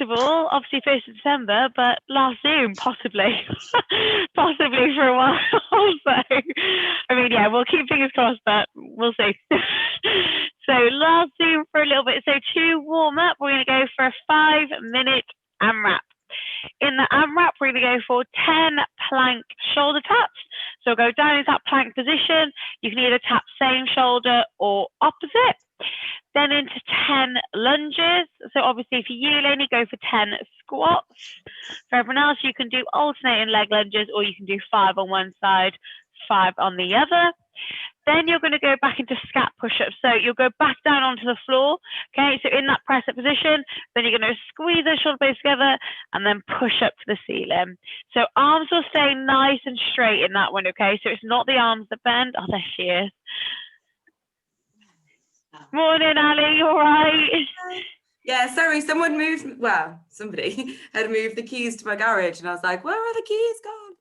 all, obviously 1st of December, but last Zoom, possibly. Possibly for a while. So, I mean, yeah, we'll keep fingers crossed, but we'll see. So last Zoom for a little bit. So to warm up, we're going to go for a 5-minute AMRAP. In the AMRAP, we're going to go for 10 plank shoulder taps. So go down into that plank position. You can either tap same shoulder or opposite. Then into 10 lunges. So obviously if you only go for 10 squats. For everyone else, you can do alternating leg lunges, or you can do 5 on one side, 5 on the other. Then you're going to go back into scat push-ups. So you'll go back down onto the floor. Okay, so in that press-up position, then you're going to squeeze those shoulder blades together and then push up to the ceiling. So arms will stay nice and straight in that one, okay? So it's not the arms that bend. Oh, there she is. Morning, Ali, you all right? Yeah, sorry, someone moved, well, somebody had moved the keys to my garage and I was like, where are the keys gone?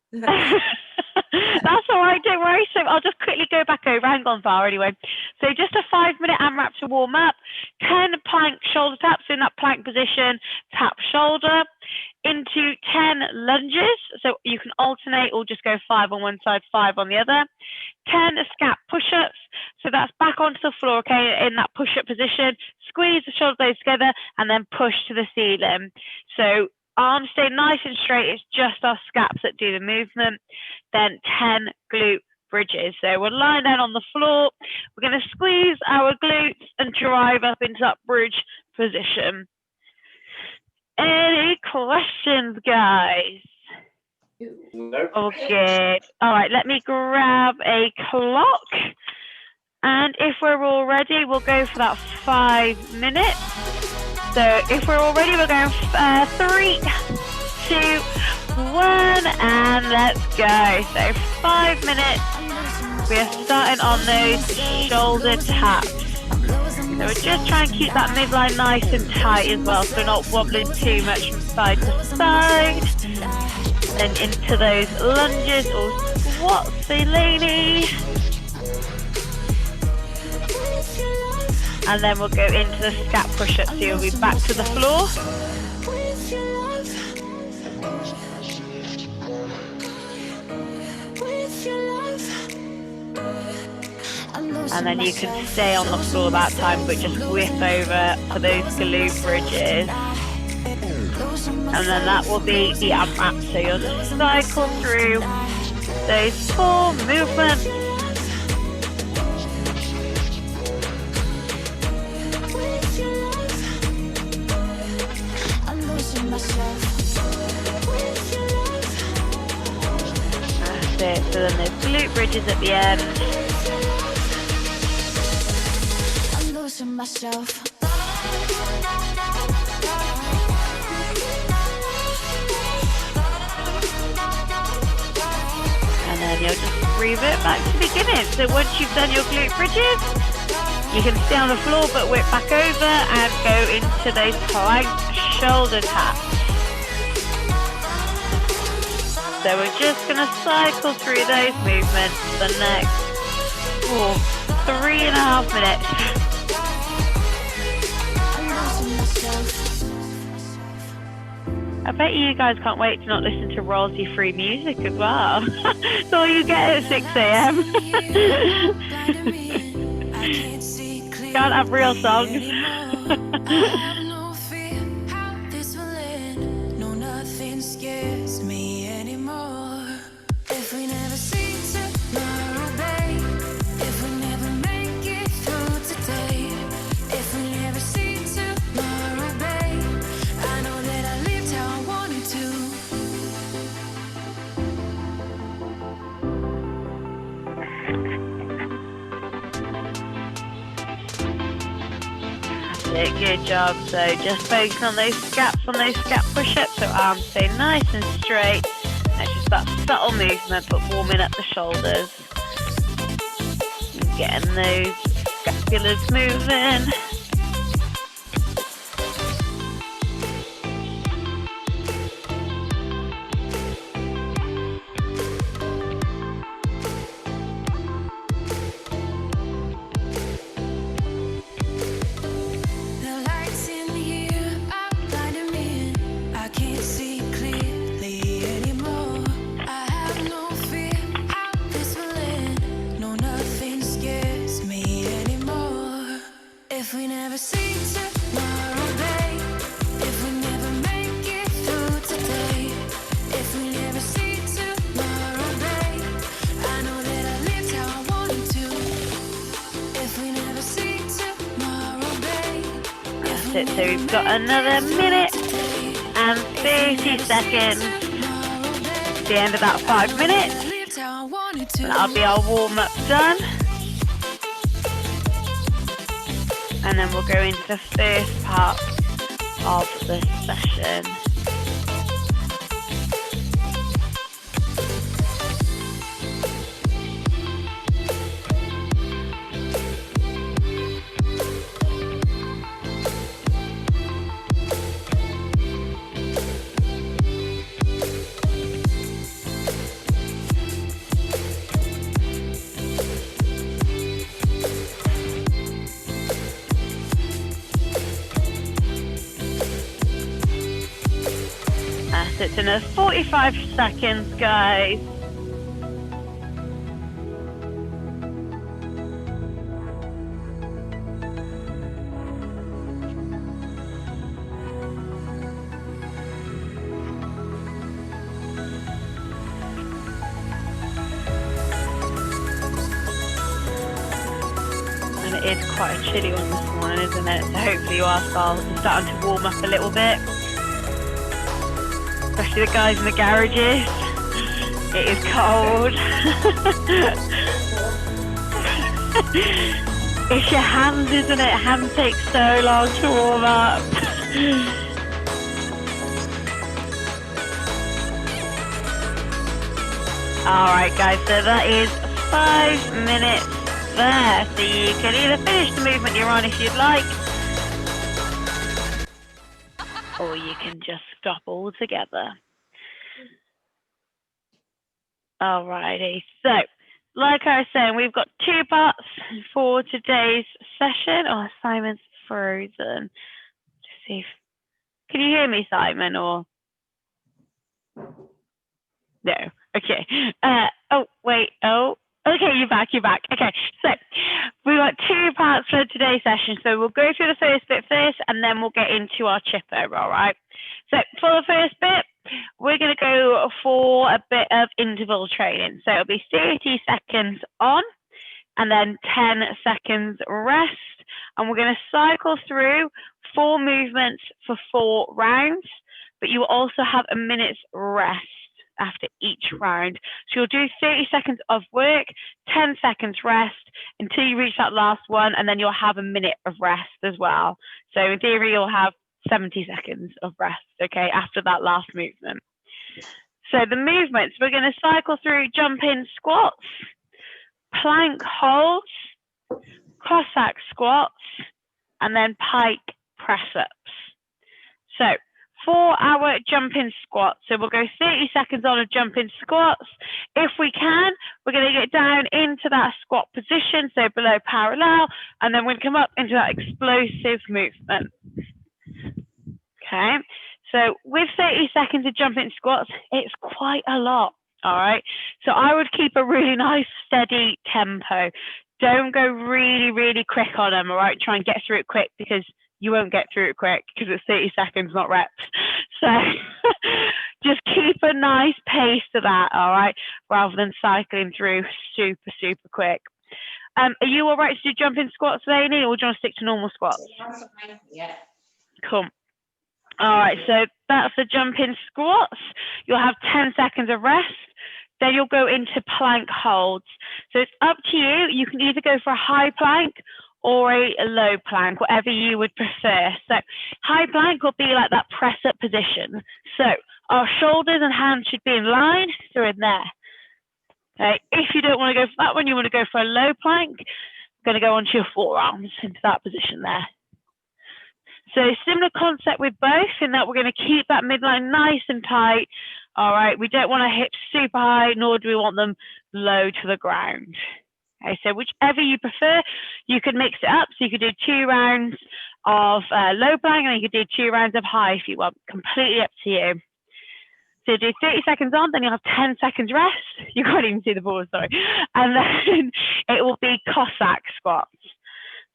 That's all right, don't worry. So I'll just quickly go back over. I haven't gone far anyway. So just a 5-minute AMRAP to warm up. 10 plank shoulder taps in that plank position. Tap shoulder into 10 lunges. So you can alternate or just go 5 on one side, 5 on the other. 10 scat push-ups. So that's back onto the floor, okay, in that push-up position. Squeeze the shoulder blades together and then push to the ceiling. So arms stay nice and straight. It's just our scaps that do the movement. Then 10 glute bridges. So we're lying down on the floor. We're going to squeeze our glutes and drive up into that bridge position. Any questions, guys? No. Okay. All right, let me grab a clock. And if we're all ready, we'll go for that 5 minutes. So if we're all ready, we're going 3, 2, 1, and let's go. So 5 minutes. We're starting on those shoulder taps. So we're just trying to keep that midline nice and tight as well, so we're not wobbling too much from side to side. Then into those lunges or squats, Delaney. And then we'll go into the scat push-up, so you'll be back to the floor. And then you can stay on the floor that time, but just whip over to those glute bridges. And then that will be the AMRAP, so you'll just cycle through those 4 movements. That's it, so then there's glute bridges at the end. Myself. And then you'll just revert back to the beginning. So once you've done your glute bridges, you can stay on the floor but whip back over and go into those plank shoulder taps. So we're just going to cycle through those movements for the next 3.5 minutes. I bet you guys can't wait to not listen to royalty-free music as well. That's all you get at 6 a.m. Can't have real songs. Good job. So just focus on those scaps, on those scap push-ups, so arms stay nice and straight. It's just that subtle movement, but warming up the shoulders. And getting those scapulars moving. The lights in here are blinding me. So we've got another minute and 30 seconds at the end of that 5 minutes. And that'll be our warm-up done. And then we'll go into the first part of the session. So it's another 45 seconds, guys. And it is quite a chilly one this morning, isn't it? So hopefully you are starting to warm up a little bit. Especially the guys in the garages. It is cold. It's your hands, isn't it? Hands take so long to warm up. Alright guys, so that is 5 minutes there. So you can either finish the movement you're on if you'd like, or you can just stop altogether. Alrighty, so like I was saying, we've got 2 parts for today's session. Oh, Simon's frozen. Just see if, can you hear me, Simon, or? No, okay. Oh, wait, oh. Okay, you're back. Okay, so we've got 2 parts for today's session. So we'll go through the first bit first, and then we'll get into our chipper, all right? So for the first bit, we're going to go for a bit of interval training. So it'll be 30 seconds on, and then 10 seconds rest. And we're going to cycle through 4 movements for 4 rounds, but you will also have a minute's rest after each round. So you'll do 30 seconds of work, 10 seconds rest until you reach that last one, and then you'll have a minute of rest as well. So in theory, you'll have 70 seconds of rest, okay, after that last movement. So the movements, we're going to cycle through jump-in squats, plank holds, Cossack squats, and then pike press-ups. So for our jumping squats, so we'll go 30 seconds on of jumping squats. If we can, we're going to get down into that squat position, so below parallel, and then we're going to come up into that explosive movement. Okay, so with 30 seconds of jumping squats, it's quite a lot, all right? So I would keep a really nice, steady tempo. Don't go really, really quick on them, all right? Try and get through it quick, because you won't get through it quick because it's 30 seconds, not reps. So just keep a nice pace to that, all right, rather than cycling through super, super quick. Are you all right to do jumping squats, Lainey, or do you want to stick to normal squats? Yeah. Cool. All right, so that's the jumping squats. You'll have 10 seconds of rest. Then you'll go into plank holds. So it's up to you. You can either go for a high plank or a low plank, whatever you would prefer. So high plank will be like that press up position. So our shoulders and hands should be in line, so in there. Okay. If you don't want to go for that one, you want to go for a low plank, you're going to go onto your forearms into that position there. So similar concept with both, in that we're going to keep that midline nice and tight. All right, we don't want our hips super high, nor do we want them low to the ground. Okay, so whichever you prefer, you could mix it up. So you could do 2 rounds of low plank, and you could do 2 rounds of high if you want. Completely up to you. So do 30 seconds on, then you'll have 10 seconds rest. You can't even see the board, sorry. And then it will be Cossack squats.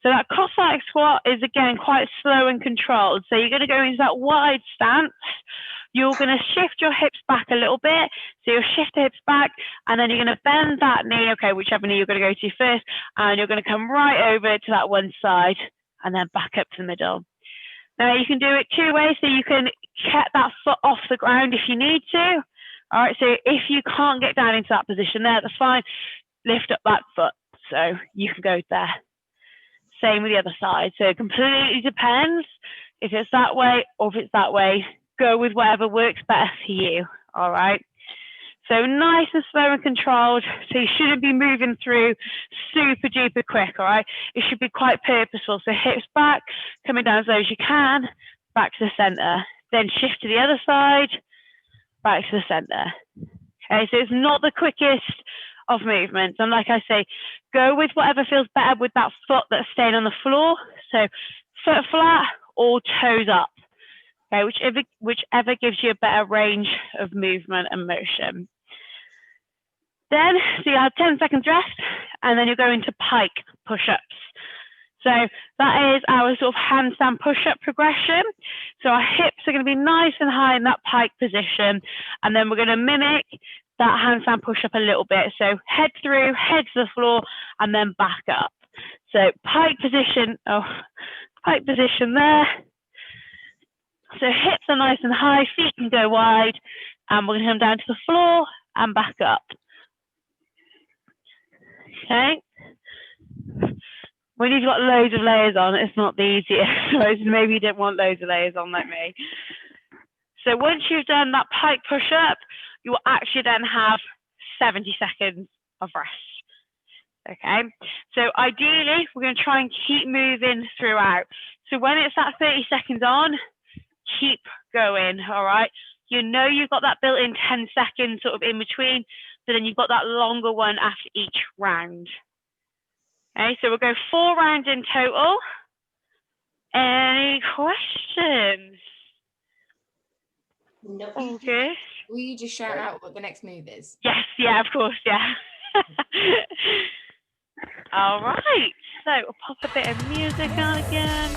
So that Cossack squat is, again, quite slow and controlled. So you're going to go into that wide stance. You're going to shift your hips back a little bit. So you'll shift the hips back, and then you're going to bend that knee, okay, whichever knee you're going to go to first, and you're going to come right over to that one side and then back up to the middle. Now you can do it two ways, so you can get that foot off the ground if you need to. All right, so if you can't get down into that position there, that's fine. Lift up that foot, so you can go there. Same with the other side. So it completely depends if it's that way or if it's that way. Go with whatever works better for you. All right. So nice and slow and controlled. So you shouldn't be moving through super duper quick. All right. It should be quite purposeful. So hips back, coming down as low as you can, back to the center. Then shift to the other side, back to the center. Okay. So it's not the quickest of movements, and like I say, go with whatever feels better with that foot that's staying on the floor. So foot flat or toes up, okay, whichever gives you a better range of movement and motion. Then, so you have 10 seconds rest, and then you go into pike push-ups. So that is our sort of handstand push-up progression. So our hips are going to be nice and high in that pike position, and then we're going to mimic that handstand push-up a little bit. So head through, head to the floor, and then back up. So pike position there. So hips are nice and high, feet can go wide, and we're going to come down to the floor and back up. Okay. When you've got loads of layers on, it's not the easiest. So maybe you didn't want loads of layers on like me. So once you've done that pike push-up, you will actually then have 70 seconds of rest. Okay, so ideally, we're going to try and keep moving throughout. So when it's that 30 seconds on, keep going, all right? You know you've got that built-in 10 seconds sort of in between, but then you've got that longer one after each round. Okay, so we'll go 4 rounds in total. Any questions? No. All good. Will you just shout out what the next move is? Yes, yeah, of course, yeah. All right, so we'll pop a bit of music on again.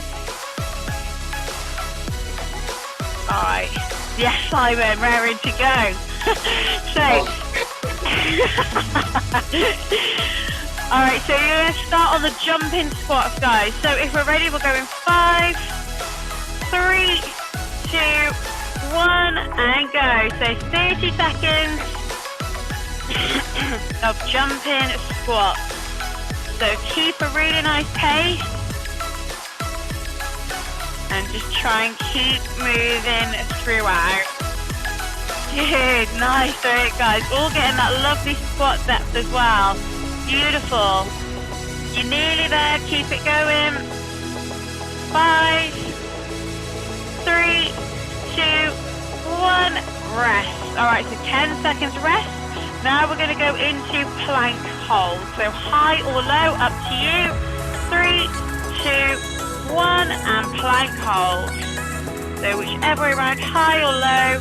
All right, yes, Simon, raring to go. All right, so you're going to start on the jumping squats, guys. So if we're ready, we'll go in 5, 3, 2, 1, and go. So 30 seconds of jumping squats. So keep a really nice pace and just try and keep moving throughout. Good, nice, all right, guys. All getting that lovely squat depth as well. Beautiful. You're nearly there, keep it going. 5, 3, 2, 1, rest. All right, so 10 seconds rest. Now we're going to go into plank hold. So high or low, up to you. 3, 2, 1, and plank hold. So whichever way around, high or low,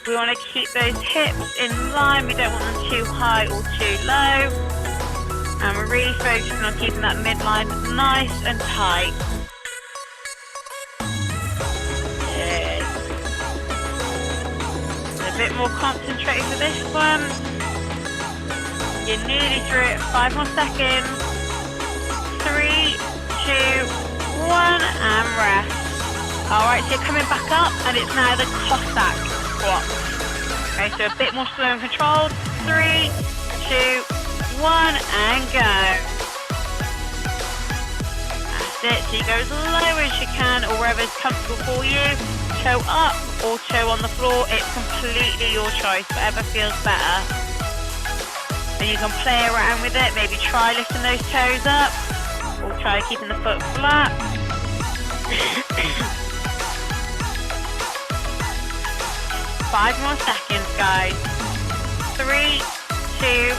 we want to keep those hips in line. We don't want them too high or too low. And we're really focusing on keeping that midline nice and tight. Good. A bit more concentrated for this one. You're nearly through it. 5 more seconds. 3, 2, 1, and rest. All right, so you're coming back up, and it's now the Cossack squat. Okay, so a bit more slow and controlled. 3, 2, 1, and go. That's it. So you go as low as you can, or wherever is comfortable for you. Toe up or toe on the floor. It's completely your choice, whatever feels better. And you can play around with it, maybe try lifting those toes up, or try keeping the foot flat. 5 more seconds, guys. 3, 2,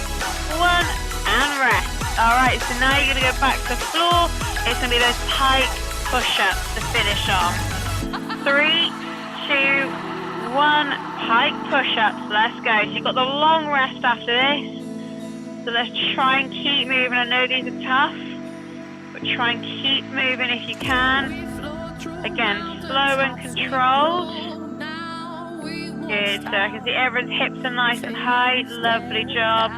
1, and rest. All right, so now you're gonna go back to the floor. It's gonna be those pike push-ups to finish off. 3, 2, 1, pike push-ups, let's go. So you've got the long rest after this. So let's try and keep moving. I know these are tough, but try and keep moving if you can. Again, slow and controlled. Good, so I can see everyone's hips are nice and high. Lovely job.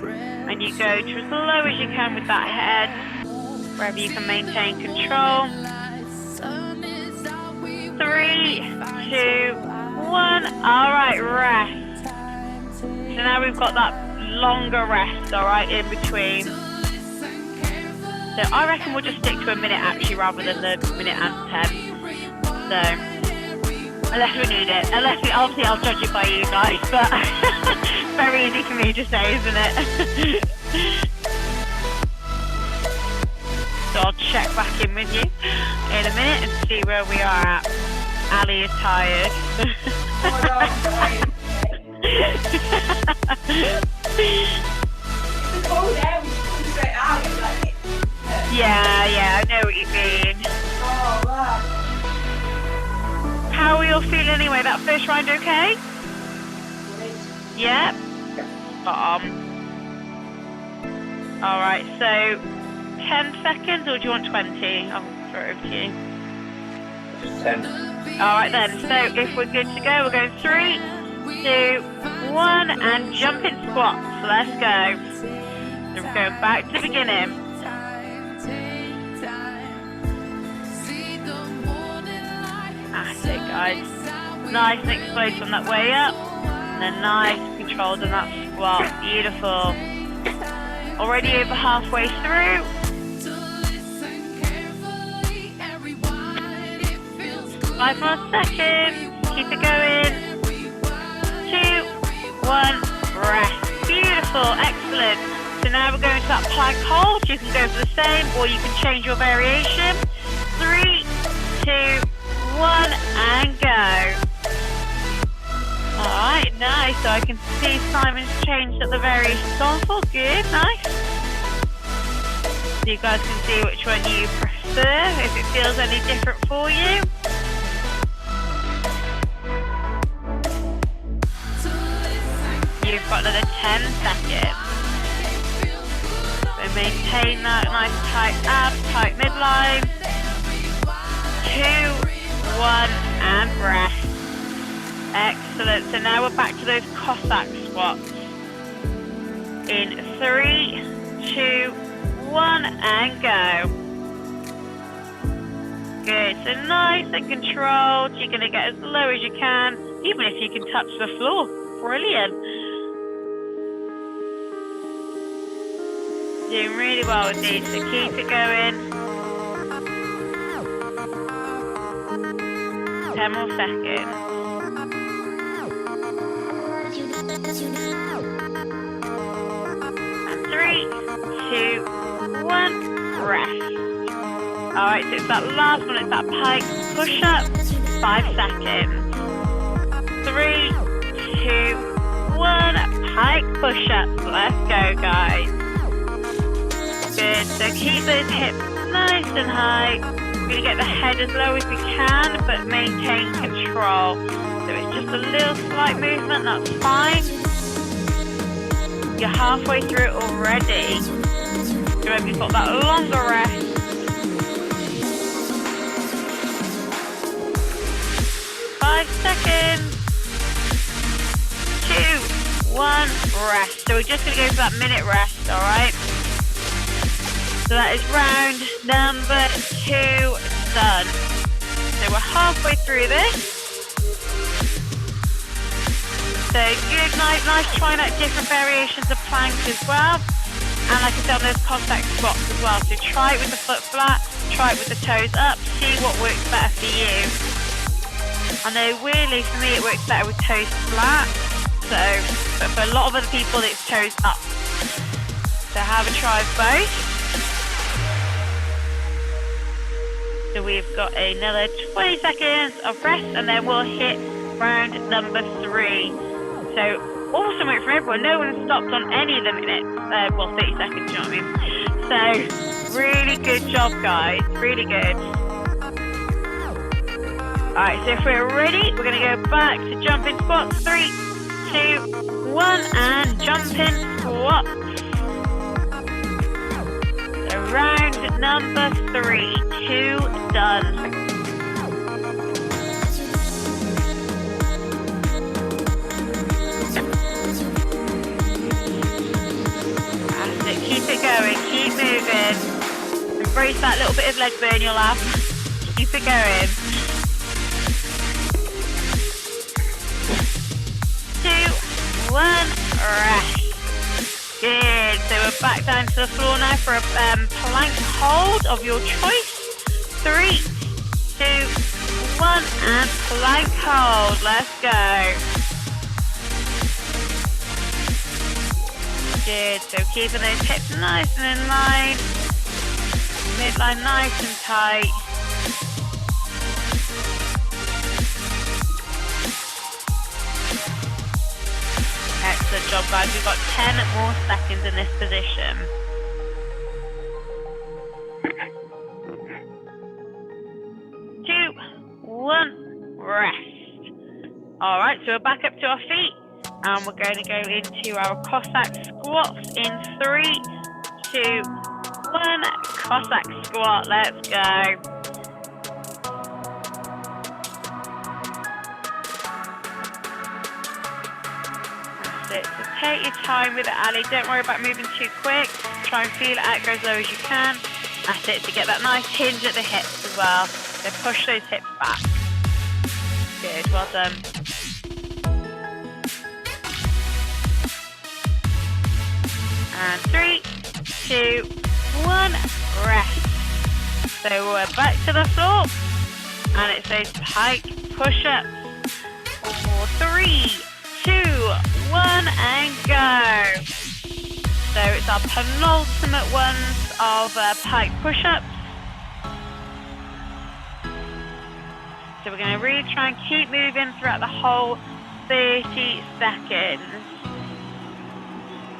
And you go to as low as you can with that head, wherever you can maintain control. 3, 2, 1. All right, rest. So now we've got that longer rest, all right, in between. So I reckon we'll just stick to a minute actually rather than the minute and 10. So, unless we need it. Obviously I'll judge it by you guys, but it's very easy for me to say, isn't it? So I'll check back in with you in a minute and see where we are at. Ali is tired. Oh my God, I'm dying. It's cold air, we just come straight out. It's like, Yeah, I know what you mean. oh man. How are you all feeling anyway? That first round okay? Yeah? Alright, so 10 seconds or do you want 20? I'll throw it over to you. Just 10. Alright then, so if we're good to go, we're going 3, 2, 1, and jump in squats. Let's go. So we're going back to the beginning. That's it, guys. Nice and explosive on that way up. And then nice controlled on that squat. Beautiful. Already over halfway through. 5 more seconds. Keep it going. 2, 1, rest. Beautiful, excellent. So now we're going to that plank hold. You can go for the same or you can change your variation. 3, 2, 1, and go. Alright, nice. So I can see Simon's changed up the variations on for. Good, nice. So you guys can see which one you prefer, if it feels any different for you. You've got another 10 seconds. So maintain that nice tight abs, tight midline. 2, 1, and rest. Excellent. So now we're back to those Cossack squats. In 3, 2, 1, and go. Good. So nice and controlled. You're going to get as low as you can, even if you can touch the floor. Brilliant. Doing really well with these, so keep it going. 10 more seconds. And 3, 2, 1, rest. Alright, so it's that last one, it's that pike push up. 5 seconds. 3, 2, 1, pike push up. Let's go, guys. Good, so keep those hips nice and high. We're going to get the head as low as we can, but maintain control. So it's just a little slight movement, that's fine. You're halfway through it already. Remember, you've got that longer rest. 5 seconds. 2, 1, rest. So we're just going to go for that minute rest, alright? So that is round number 2 done. So we're halfway through this. So good, nice trying out different variations of plank as well. And like I said, on those Cossack squats as well. So try it with the foot flat, try it with the toes up, see what works better for you. I know weirdly for me it works better with toes flat. So, but for a lot of other people it's toes up. So have a try of both. So we've got another 20 seconds of rest and then we'll hit round number 3. So awesome work from everyone. No one has stopped on any of the minutes. Well, 30 seconds, you know what I mean? So really good job, guys. Really good. Alright, so if we're ready, we're going to go back to jumping squats. 3, 2, 1, and jumping squats. So round number 3, 2 done. That's it, keep it going, keep moving. Embrace that little bit of leg burn you'll have. Keep it going. back down to the floor now for a plank hold of your choice. 3, 2, 1, and plank hold. Let's go. Good. So keeping those hips nice and in line. Midline nice and tight. Excellent job, guys. We've got 10 more seconds in this position. 2, 1, rest. All right, so we're back up to our feet, and we're going to go into our Cossack squats in 3, 2, 1. Cossack squat. Let's go. So take your time with it, Ali. Don't worry about moving too quick. Try and feel it out, go as low as you can. That's it, to get that nice hinge at the hips as well. So push those hips back. Good, well done. And 3, 2, 1, rest. So we're back to the floor. And it's those pike push-ups. 3, 2, 1, and go. So it's our penultimate ones of pike push-ups. So we're going to really try and keep moving throughout the whole 30 seconds.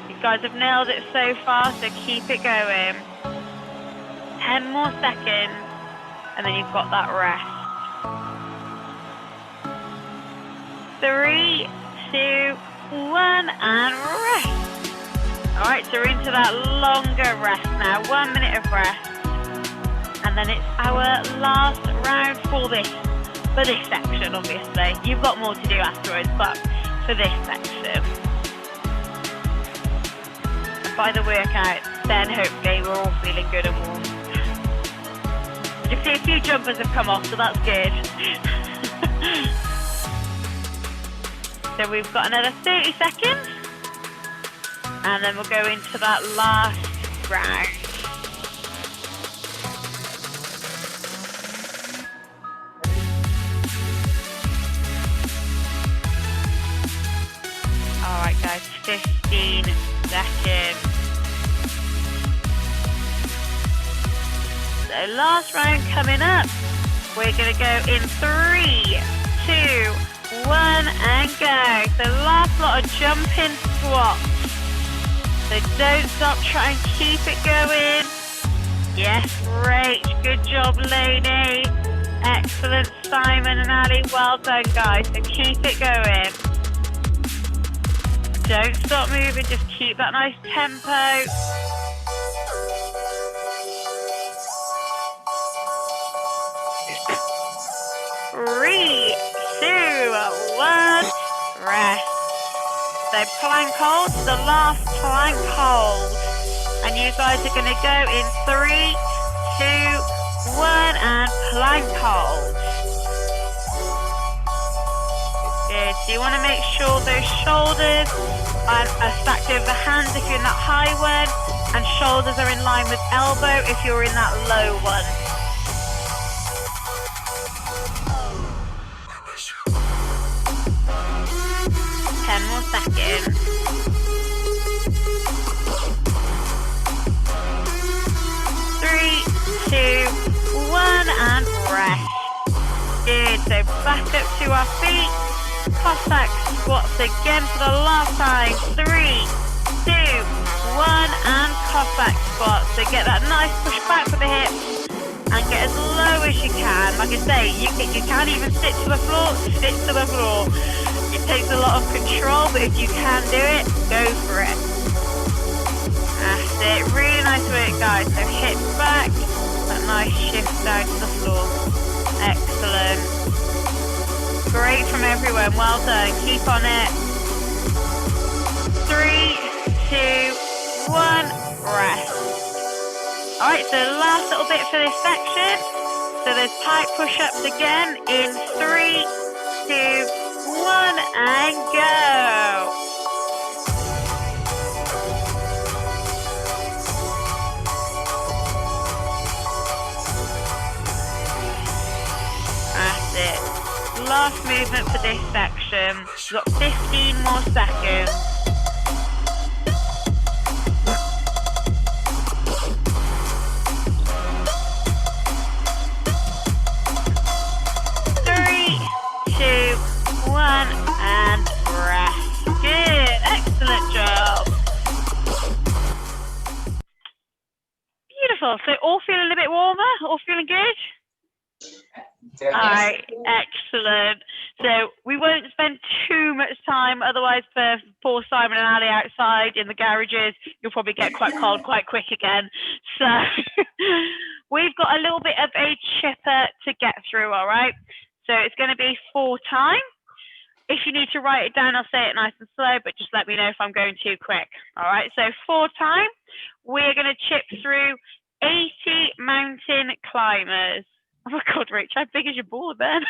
You guys have nailed it so far, so keep it going. 10 more seconds, and then you've got that rest. 3, 2, 1, and rest. Alright, so we're into that longer rest now. 1 minute of rest. And then it's our last round for this section, obviously. You've got more to do afterwards, but for this section. And by the workout, then hopefully we're all feeling good and warm. You can see a few jumpers have come off, so that's good. So we've got another 30 seconds, and then we'll go into that last round. Alright guys, 15 seconds. So last round coming up. We're going to go in 3, 2, 1, and go. So last lot of jumping squats. So don't stop, try and keep it going. Yes, great. Good job, lady. Excellent, Simon and Ali. Well done, guys. So keep it going. Don't stop moving, just keep that nice tempo. Three, 2, 1, rest. So plank hold, the last plank hold. And you guys are going to go in 3, 2, 1, and plank hold. Good. So you want to make sure those shoulders are stacked over the hands if you're in that high one, and shoulders are in line with elbow if you're in that low one. More seconds. 3, 2, 1, and rest. Good. So back up to our feet. Cossack squats again for the last time. 3, 2, 1, and Cossack squats. So get that nice push back with the hips and get as low as you can. Like I say, you can't even sit to the floor. Sit to the floor. It takes a lot of control, but if you can do it, go for it. That's it. Really nice work, guys. So hips back, that nice shift down to the floor. Excellent. Great from everyone. Well done. Keep on it. 3, 2, 1, rest. Alright, so last little bit for this section. So there's pike push-ups again in 3, 2, 1, and go. last movement for this section. You've got 15 more seconds. 3, 2, 1, and rest. Good, excellent job. Beautiful. So all feeling a bit warmer? All feeling good? All right, excellent. So we won't spend too much time, otherwise for poor Simon and Ali outside in the garages, you'll probably get quite cold quite quick again. So we've got a little bit of a chipper to get through, all right? So it's going to be 4 time. If you need to write it down, I'll say it nice and slow, but just let me know if I'm going too quick. All right, so 4 time, we're going to chip through 80 mountain climbers. Oh my God, Rich, how big is your board then?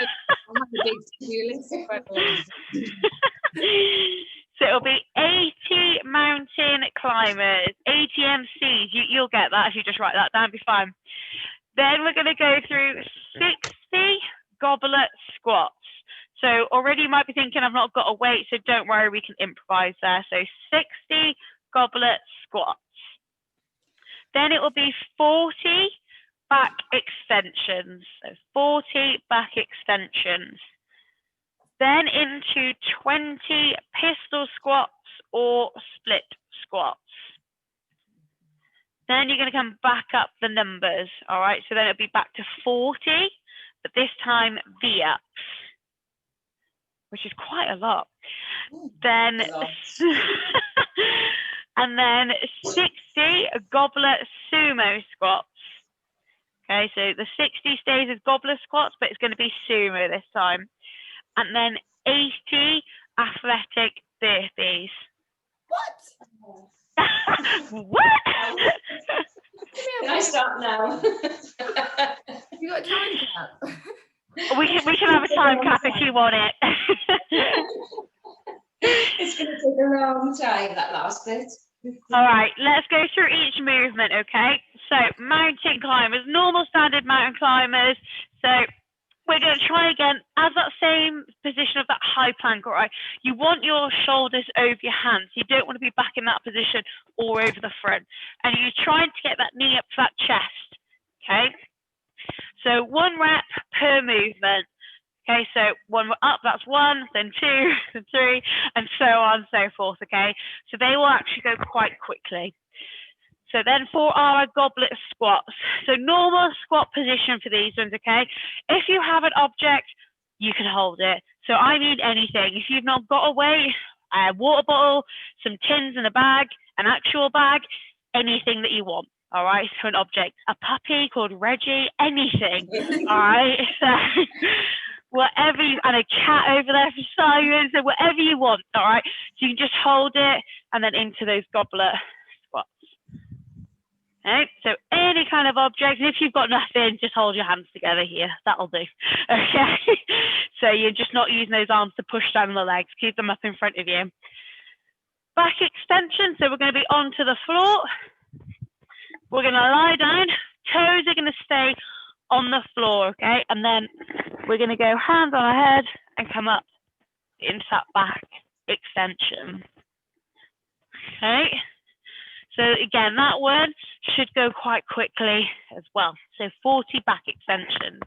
I'm on the big to-do list. So it'll be 80 mountain climbers, 80 MCs. You'll get that if you just write that down, be fine. Then we're going to go through 60 goblet squats. So already you might be thinking I've not got a weight, so don't worry, we can improvise there. So 60 goblet squats. Then it will be 40 back extensions. So 40 back extensions. Then into 20 pistol squats or split squats. Then you're going to come back up the numbers. All right, so then it'll be back to 40, but this time V-ups, which is quite a lot. Then, and then 60 goblet sumo squats. Okay, so the 60 stays as goblet squats, but it's going to be sumo this time. And then 80 athletic burpees. What? What? Can I start now? You got time cap? We can have a time cap if you want it. It's going to take a long time, that last bit. All right, let's go through each movement, okay? So mountain climbers, normal standard mountain climbers. So we're going to try again as that same position of that high plank, all right? You want your shoulders over your hands. You don't want to be back in that position or over the front. And you're trying to get that knee up to that chest, okay? So 1 rep per movement. Okay, so 1 up, that's 1, then 2, then 3, and so on and so forth, okay? So they will actually go quite quickly. So then for our goblet squats, so normal squat position for these ones, okay? If you have an object, you can hold it. So I need anything. If you've not got a weight, a water bottle, some tins in a bag, an actual bag, anything that you want. All right, so an object, a puppy called Reggie, anything. All right, so whatever you, and a cat over there for Simon, so whatever you want. All right, so you can just hold it and then into those goblet squats. Okay, so any kind of object, and if you've got nothing, just hold your hands together here. That'll do. Okay, so you're just not using those arms to push down the legs. Keep them up in front of you. Back extension. So we're going to be onto the floor. We're going to lie down. Toes are going to stay on the floor. Okay, and then we're going to go hands on our head and come up into that back extension. Okay. So again, that one should go quite quickly as well. So 40 back extensions.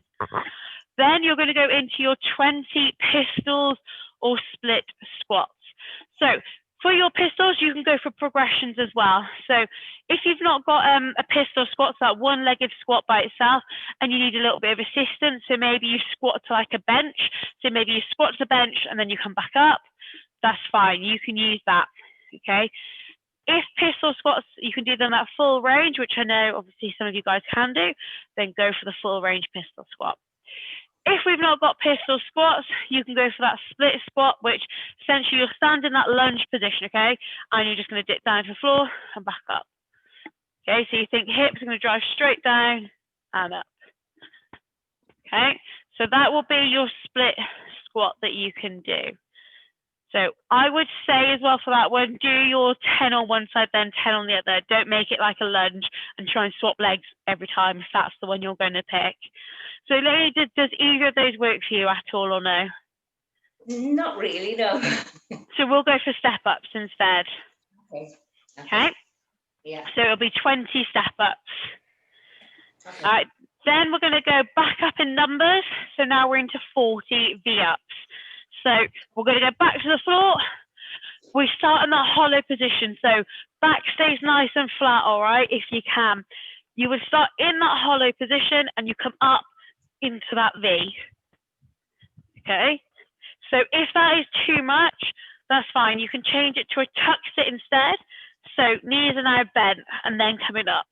Then you're going to go into your 20 pistols or split squats. So for your pistols, you can go for progressions as well. So if you've not got a pistol squat, so that one-legged squat by itself, and you need a little bit of assistance, so maybe you squat to like a bench. So maybe you squat to the bench and then you come back up. That's fine. You can use that. Okay. If pistol squats, you can do them at full range, which I know obviously some of you guys can do, then go for the full range pistol squat. If we've not got pistol squats, you can go for that split squat, which essentially you'll stand in that lunge position, okay? And you're just going to dip down to the floor and back up. Okay, so you think hips are going to drive straight down and up. Okay, so that will be your split squat that you can do. So I would say as well for that one, do your 10 on one side, then 10 on the other. Don't make it like a lunge and try and swap legs every time if that's the one you're going to pick. So lady, does either of those work for you at all or no? Not really, no. So we'll go for step-ups instead. Okay. Okay? Yeah. So it'll be 20 step-ups. Okay. All right, then we're going to go back up in numbers. So now we're into 40 V-ups. So we're going to go back to the floor. We start in that hollow position. So back stays nice and flat, all right, if you can. You would start in that hollow position and you come up into that V. Okay? So if that is too much, that's fine. You can change it to a tuck sit instead. So knees are now bent and then coming up.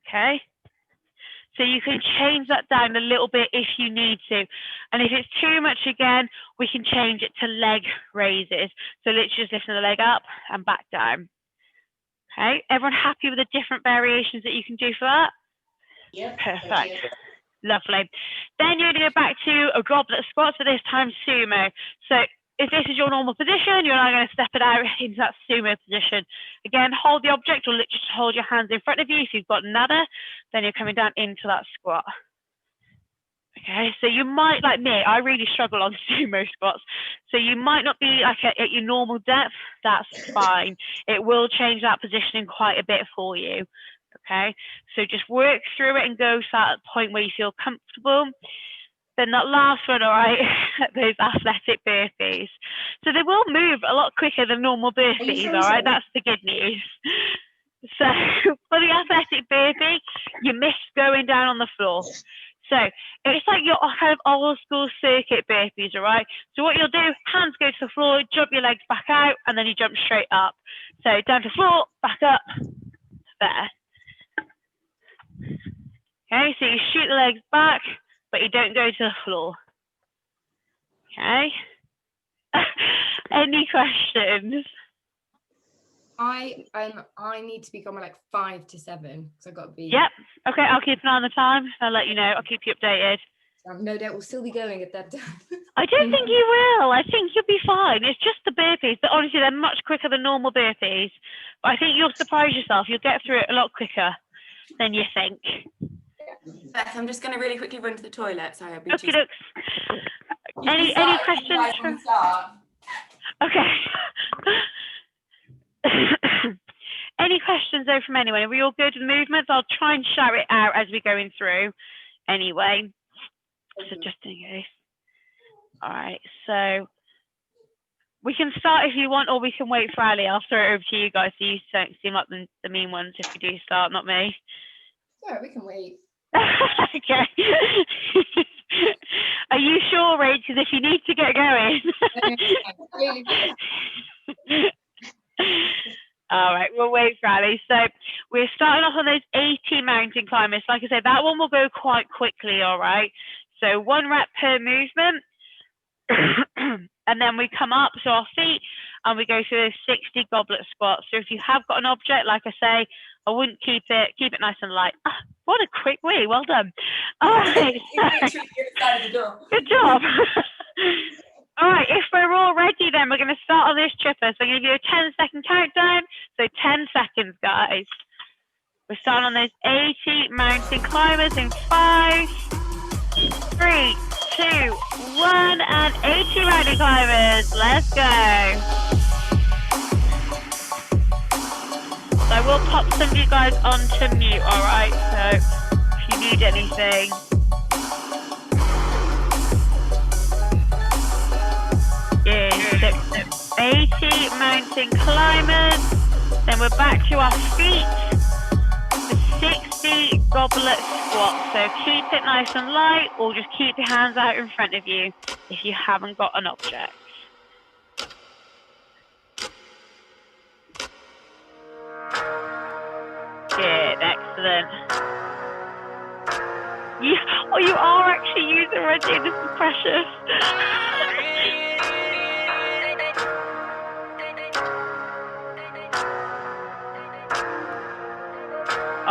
Okay? So you can change that down a little bit if you need to. And if it's too much again, we can change it to leg raises. So literally just lifting the leg up and back down. Okay, everyone happy with the different variations that you can do for that? Yep. Perfect. Lovely. Then you're going to go back to a goblet squat, so this time sumo. So if this is your normal position, you're now going to step it out into that sumo position. Again, hold the object or literally just hold your hands in front of you. If you've got nada, then you're coming down into that squat. Okay, so you might, like me, I really struggle on sumo squats. So you might not be like at your normal depth, that's fine. It will change that positioning quite a bit for you. Okay, so just work through it and go to that point where you feel comfortable. Then that last one, all right, those athletic burpees. So they will move a lot quicker than normal burpees, all right? That's the good news. So for the athletic burpee, you miss going down on the floor. So it's like your kind of old school circuit burpees, all right? So what you'll do, hands go to the floor, jump your legs back out, and then you jump straight up. So down to the floor, back up, there. Okay, so you shoot the legs back, but you don't go to the floor. Okay. Any questions? I need to be going like 5 to 7 because I've got to be. Yep. Okay, I'll keep an eye on the time. I'll let you know. I'll keep you updated. No doubt we'll still be going at that time. I don't think you will. I think you'll be fine. It's just the burpees, but honestly, they're much quicker than normal burpees. But I think you'll surprise yourself. You'll get through it a lot quicker than you think. Beth, I'm just going to really quickly run to the toilet. Sorry, I'll be Okay, looks. Any questions? Okay. Any questions though from anyone? Are we all good with movements? I'll try and shout it out as we're going through anyway. So just in case. All right, so we can start if you want, or we can wait for Ali. I'll throw it over to you guys so you don't seem like the mean ones if we do start, not me. Yeah, we can wait. Okay. Are you sure, Rach? Because if you need to get going. All right, we'll wait for Ali. So we're starting off on those 80 mountain climbers. Like I said, that one will go quite quickly, all right? So 1 rep per movement. And then we come up to our feet and we go through those 60 goblet squats. So if you have got an object, like I say, I wouldn't keep it nice and light. Ah, what a quick way, well done. All right. Good job. All right, if we're all ready, then we're going to start on this chipper. So I'm going to give you a 10-second countdown. So 10 seconds, guys. We're starting on those 80 mountain climbers in 5, 3, 2, 1, and 80 mountain climbers. Let's go. So I will pop some of you guys onto mute, all right? So if you need anything. Good. So 80 mountain climbers. Then we're back to our feet. The 60 goblet squat. So keep it nice and light, or just keep your hands out in front of you if you haven't got an object. Good, excellent. You are actually using Reggie, this is precious.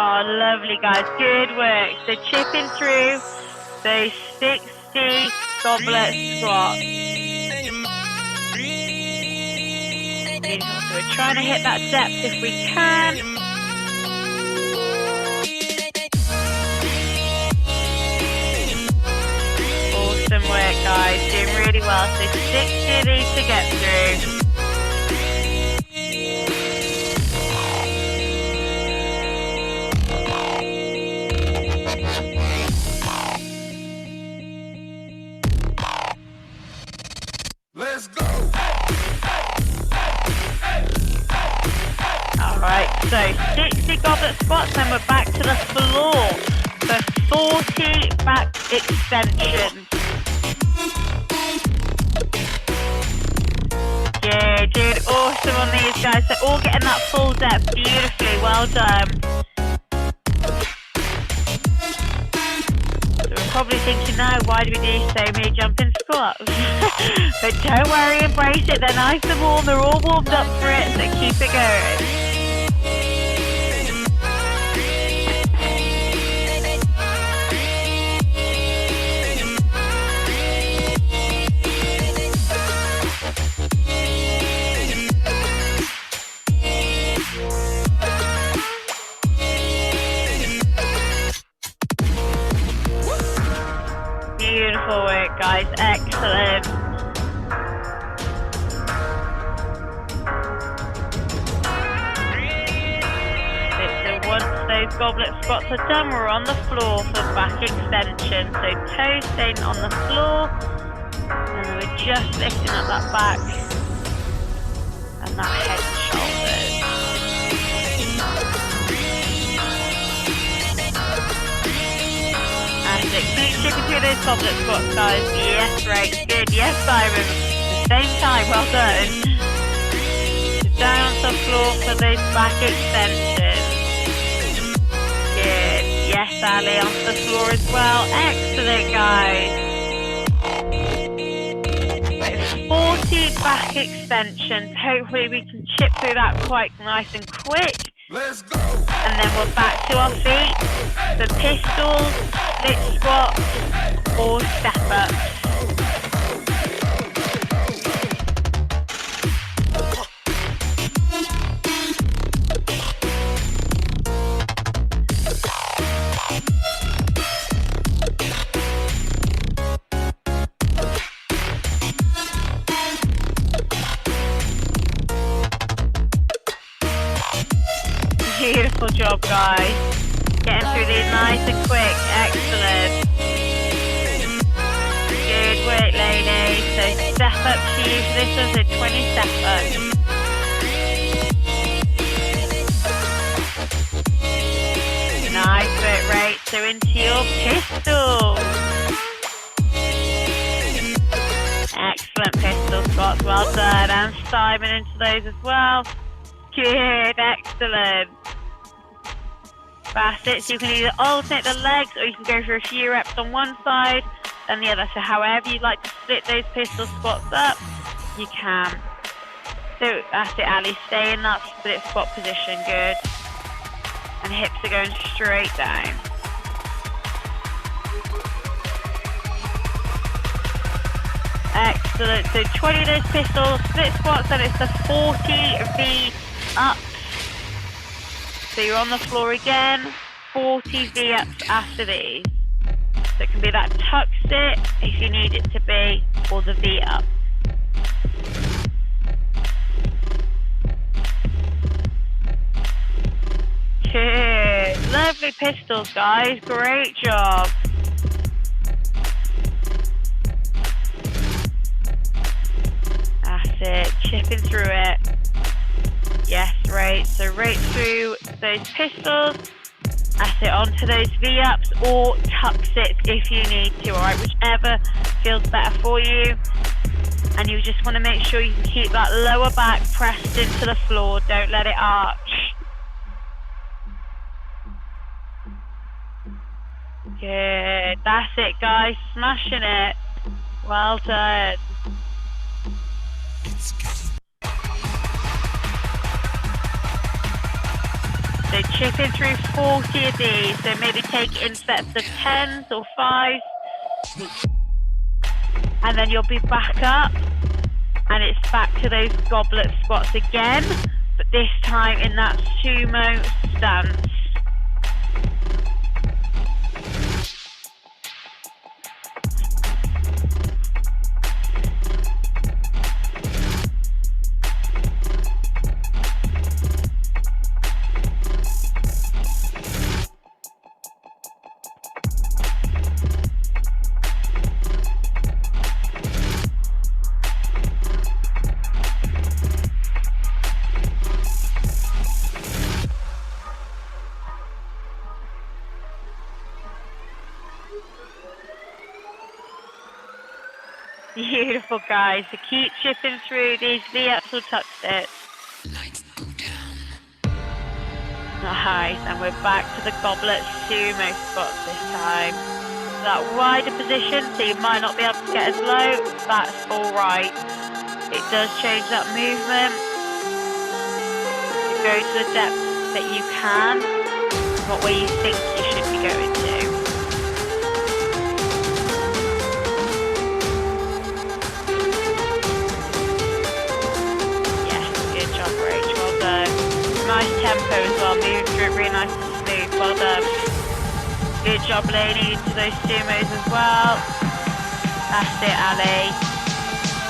Oh, lovely, guys. Good work. So chipping through those 60 goblet squats. Beautiful. So we're trying to hit that depth if we can. Awesome work, guys. Doing really well. So 60 of these to get through. Let's go. Alright, so 60 goblet squats, then we're back to the floor for 40 back extensions. Yeah, dude, awesome on these guys. They're all getting that full depth beautifully. Well done. So we're probably thinking now, why do we do so many jumping squats? But don't worry, embrace it. They're nice and warm. They're all warmed up for it, so keep it going. Beautiful work, guys. Excellent. So once those goblet squats are done, we're on the floor for back extension. So toes staying on the floor, and we're just lifting up that back and that head and shoulders. Keep chipping through those goblet squats, guys. Yes, right, good. Yes, Simon. At the same time, well done. Down on the floor for those back extensions. Good. Yes, Ali, onto the floor as well. Excellent, guys. Right, 40 back extensions. Hopefully we can chip through that quite nice and quick. Let's go. And then we're back to our feet. The pistols, split squats, or step ups. Beautiful job, guys. Getting through these nice and quick. Excellent. Good work, ladies. So step up to you for this one, so 20 step ups. Nice work, right. So into your pistol. Excellent pistol squats. Well done. And Simon into those as well. Good. Excellent. That's it. So you can either alternate the legs, or you can go for a few reps on one side and the other. So however you'd like to split those pistol squats up, you can. So that's it, Ali. Stay in that split squat position. Good. And hips are going straight down. Excellent. So 20 of those pistol split squats, and it's the 40 V up. So you're on the floor again, 40 V-ups after these. So it can be that tuck sit if you need it to be, or the V-up. Good. Lovely pistols, guys. Great job. That's it. Chipping through it. Yes, right. So right through those pistols. That's it. Onto those V-ups or tuck sits if you need to. All right, whichever feels better for you. And you just want to make sure you can keep that lower back pressed into the floor. Don't let it arch. Good. That's it, guys. Smashing it. Well done. So chipping through 40 of these. So maybe take it in sets of 10s or 5s. And then you'll be back up. And it's back to those goblet squats again. But this time in that sumo stance. Beautiful, guys. So keep chipping through these V-ups or tuck sits. Nice, and we're back to the goblet sumo spots this time. That wider position, so you might not be able to get as low. That's all right. It does change that movement. Go to the depth that you can, not where you think you should be going to. Yes, good job, Rach. Well done. Nice tempo as well. Move through it really nice and smooth. Well done. Good job, Lainey, into those sumos as well. That's it, Ali.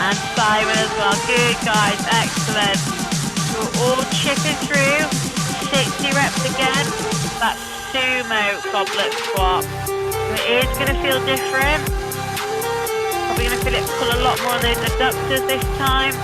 And Simon as well. Good, guys. Excellent. We're all chipping through. 60 reps again. That sumo goblet squat. So it is going to feel different. Probably going to feel it pull a lot more of those adductors this time.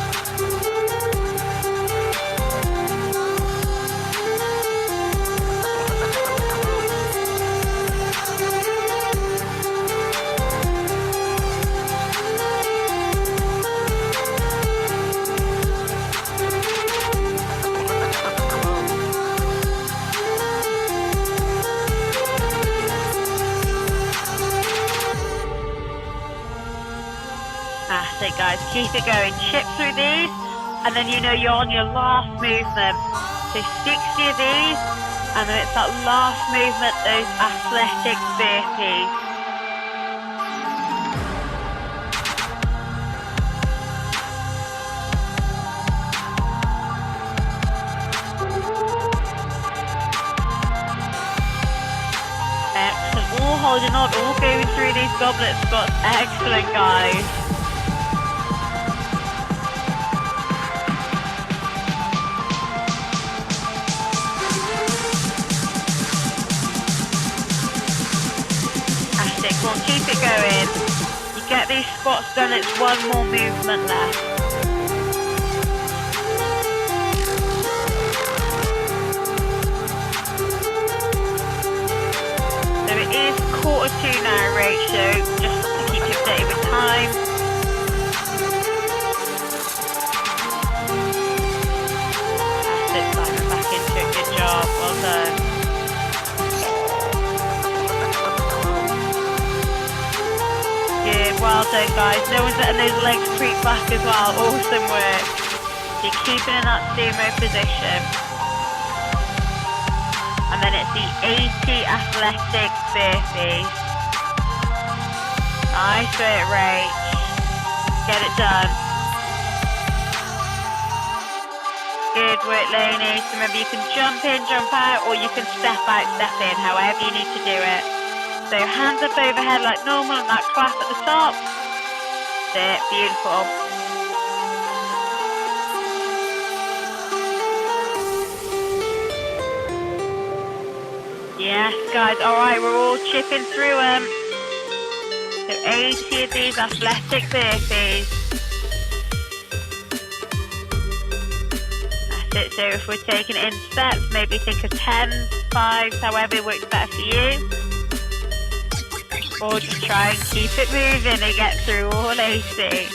That's it, guys. Keep it going. Chip through these, and then you know you're on your last movement. So 60 of these, and then it's that last movement, those athletic burpees. Excellent. All holding on, all going through these goblet squats. Excellent, guys. Come on, keep it going. You get these squats done, it's one more movement left. So it is 1:45 now, Rachel, just to keep you updated with time. That's it, Simon, back into it, good job, well done. Good, well done, guys. No one's letting those legs creep back as well. Awesome work. You're keeping in that sumo position. And then it's the 80 athletic burpees. Nice work, Rach. Get it done. Good work, Lainey. So remember, you can jump in, jump out, or you can step out, step in, however you need to do it. So hands up overhead like normal and that clap at the top. That's it, beautiful. Yes, guys, all right, we're all chipping through them. So 80 of these athletic burpees. That's it, so if we're taking it in steps, maybe think of 10s, 5s, however works better for you. Or just try and keep it moving and get through all 80.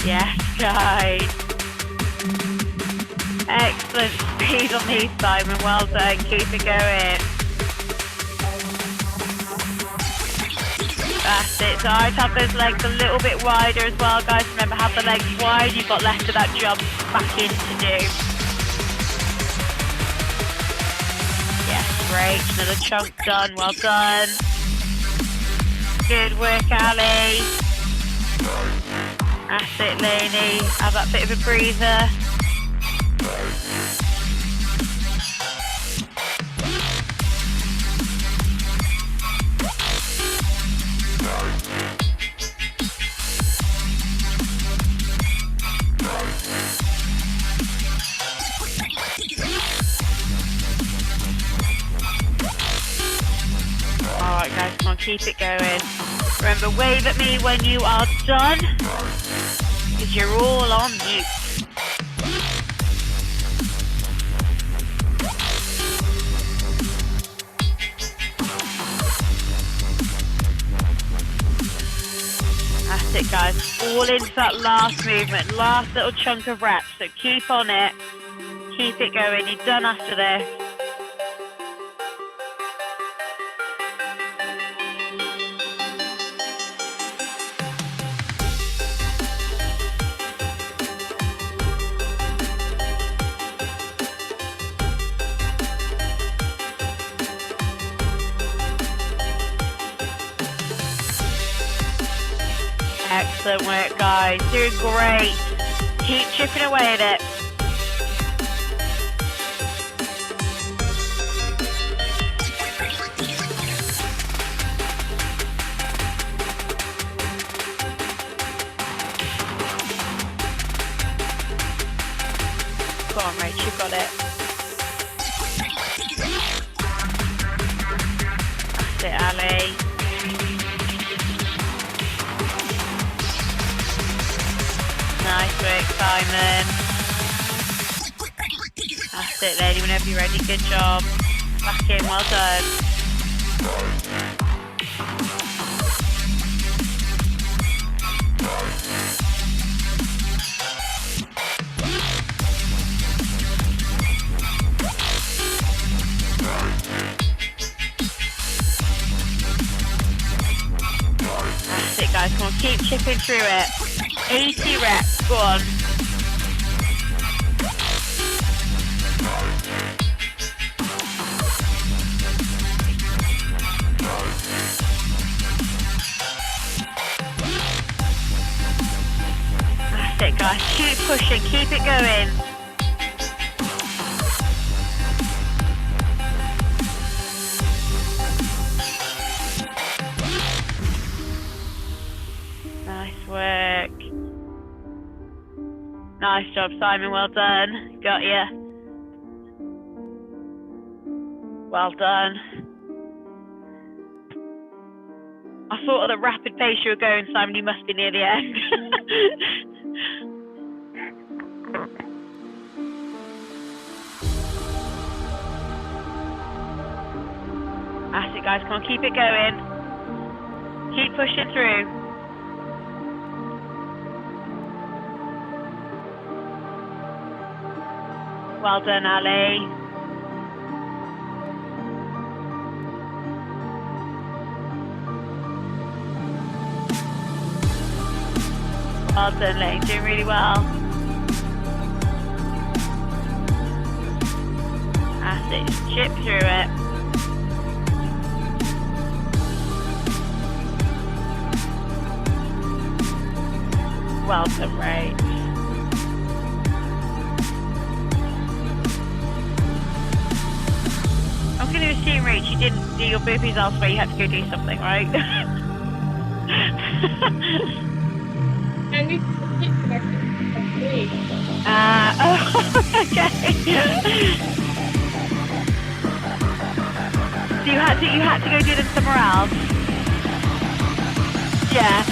Yes, guys. Excellent speed on these, Simon. Well done. Keep it going. That's it. So I have those legs a little bit wider as well, guys. Remember, have the legs wide. You've got less of that jump back in to do. Yes, great. Another chunk done. Well done. Good work, Ali. That's it, Lainey. Have that bit of a breather. Alright guys, come on, keep it going. Remember, wave at me when you are done, because you're all on mute. all into that last movement, last little chunk of reps. So keep on it. Keep it going. You're done after this. Excellent work, guys. Doing great. Keep chipping away at it. Go on, Rach, you've got it. That's it, Ali. Nice work, Simon. That's it, lady, whenever you're ready. Good job. Back in, well done. That's it, guys. Come on, keep chipping through it. 80 reps, go on. That's it, guys. Keep pushing, keep it going. Nice work. Nice job, Simon. Well done. Got ya. Well done. I thought at the rapid pace you were going, Simon, you must be near the end. That's it, guys. Come on, keep it going. Keep pushing through. Well done, Ali. Well done, Lane. Doing really well. That's it. Just chip through it. Well done, Rach. I'm going to assume, Rach, you didn't do your burpees elsewhere. You had to go do something, right? I need to get back to Oh, okay. So you had to go do them somewhere else. Yeah.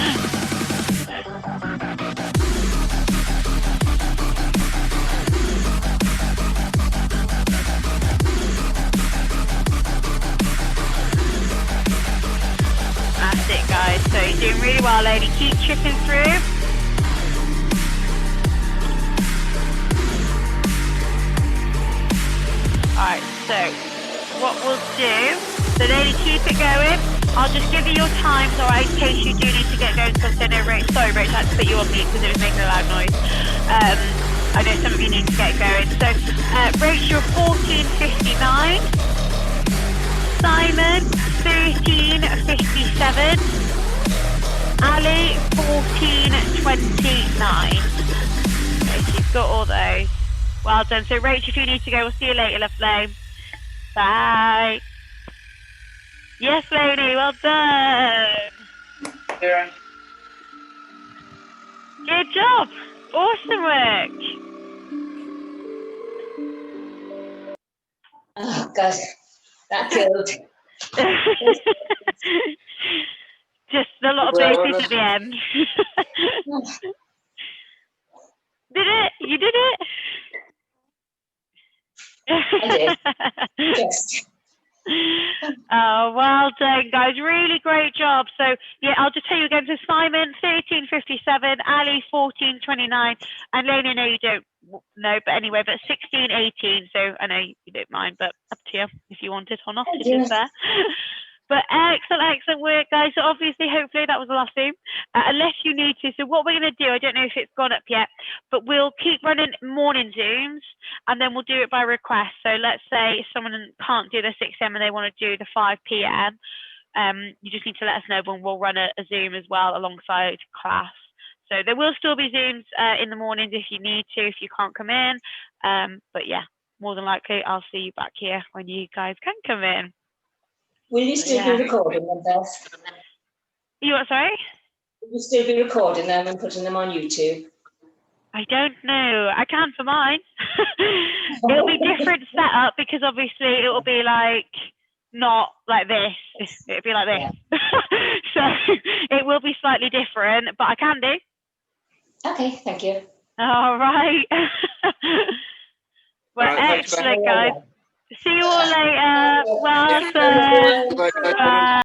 That's it, guys. So you're doing really well, lady. Keep chipping through. Alright, so what we'll do, so lady, keep it going. I'll just give you your times, alright, in case you do need to get going, because I know, Rach, sorry, Rach, I had to put you on mute because it was making a loud noise. I know some of you need to get going. So, Rach, you're 14:59. Simon, 13:57. Ali, 14:29. Okay, so you've got all those. Well done. So, Rach, if you need to go, we'll see you later, lovely. Bye. Yes, lady, well done. Yeah. Good job. Awesome work. Oh, God. That killed. Just a lot of burpees at the end. Did it? You did it? I did. Just. Oh, well done, guys. Really great job. So, yeah, I'll just tell you again. So, Simon, 13:57, Ali, 14:29, and Lady, I know you don't know, but anyway, but 16:18. So, I know you don't mind, but up to you if you want it or not, it is there. But excellent work, guys. So obviously, hopefully that was the last Zoom, unless you need to. So what we're going to do, I don't know if it's gone up yet, but we'll keep running morning Zooms, and then we'll do it by request. So let's say if someone can't do the 6 a.m. and they want to do the 5 p.m., you just need to let us know, and we'll run a Zoom as well alongside class. So there will still be Zooms in the mornings if you need to, if you can't come in. But yeah, more than likely, I'll see you back here when you guys can come in. Will you still be recording them, Beth? You what, sorry? Will you still be recording them and putting them on YouTube? I don't know. I can for mine. It'll be different setup because obviously it will be like not like this. It'll be like this. So it will be slightly different, but I can do. Okay, thank you. All right. Well, All right, thanks, excellent, Beth. guys. See you all later. Well done. Bye. Bye.